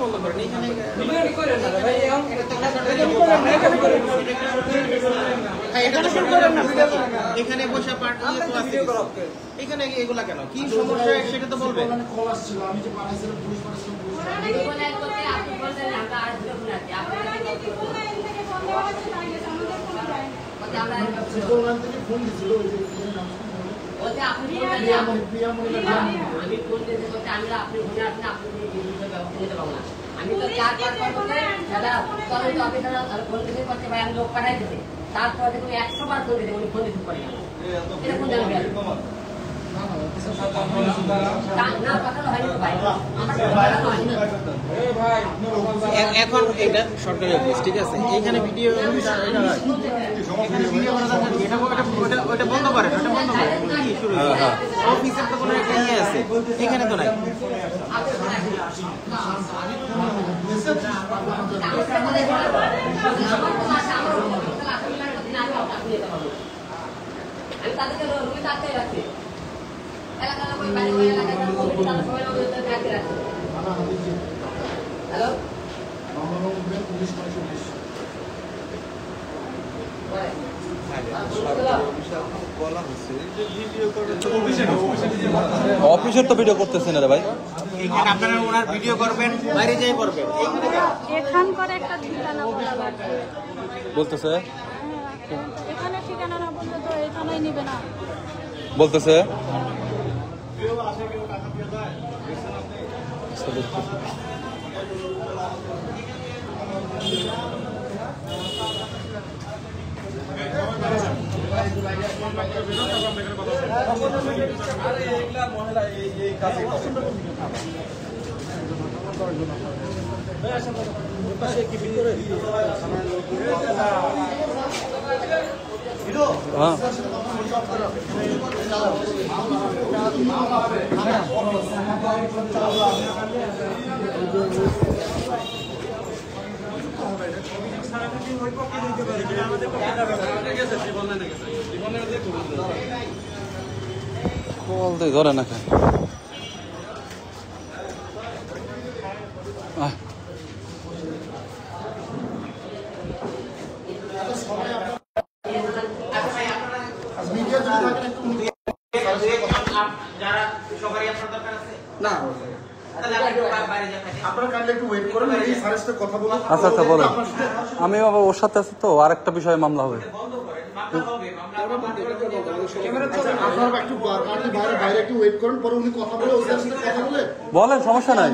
বন্ধ করেন এখানে এখানে বসে এখানে এগুলা কেন কি সমস্যা সেটা তো বলবেন। আমি তো 4-5 দাদা ফোন দিতে করতে ভাই আমি লোক পাঠাই দিতে তারপর দেখুন 100 বার ফোন দিতে উনি ফোন দিতে পারে না এরকম জানবে এখন এটা সরকারি অফিস ঠিক আছে এখানে ভিডিও ওটা বন্ধ করেন ওটা বন্ধ করেন কি শুরু অফিসের তো কোনো একটা ইয়ে আছে এখানে তো নাই আমি তাদেরকে রুমে থাকতে রাখছি এলাকার ওই বাড়ি ওই এলাকার কমিটি তাদের সবাই ওদের থাকতে রাখছি হ্যালো পুলিশ অফিসের তো ভিডিও করতেছেন রে ভাই এইখানে আপনারা ওনার ভিডিও করবেন বাইরে যেয়ে করবেন এখানকার একটা ঠিকানা বলতেছে এখানে ঠিকানা না বললে তো এখানেই নিবে না বলতেছে বলতে ধরে না কেন আচ্ছা আচ্ছা বলো আমি আবার ওর সাথে আছি তো আর একটা বিষয়ে মামলা হবে বলেন সমস্যা নাই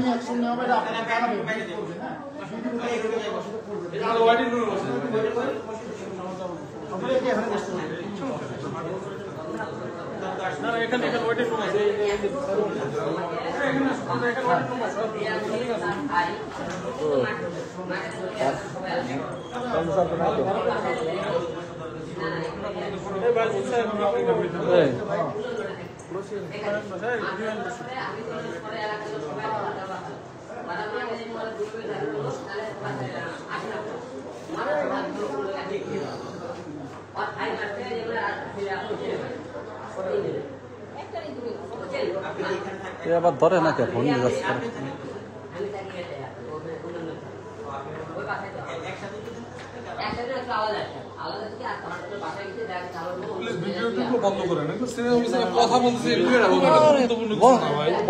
আবার ধরে না কে ফোন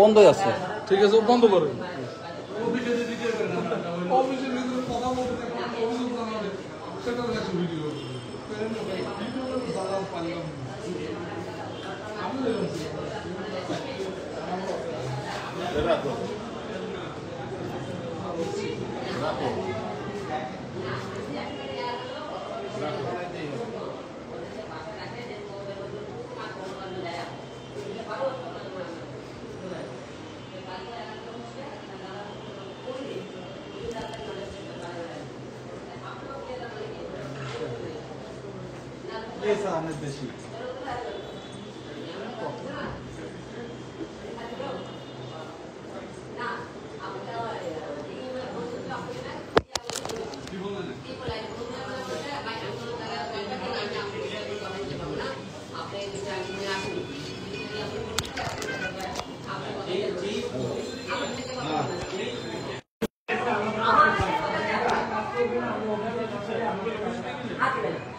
বন্ধ আছে ঠিক আছে বন্ধ করে বেশি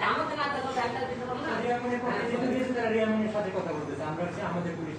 আমাদের না তো একটা দিতে পারবো না। রিয়ামিনের সাথে কথা বলতেছে, আমরা হচ্ছে আমাদের পুলিশ।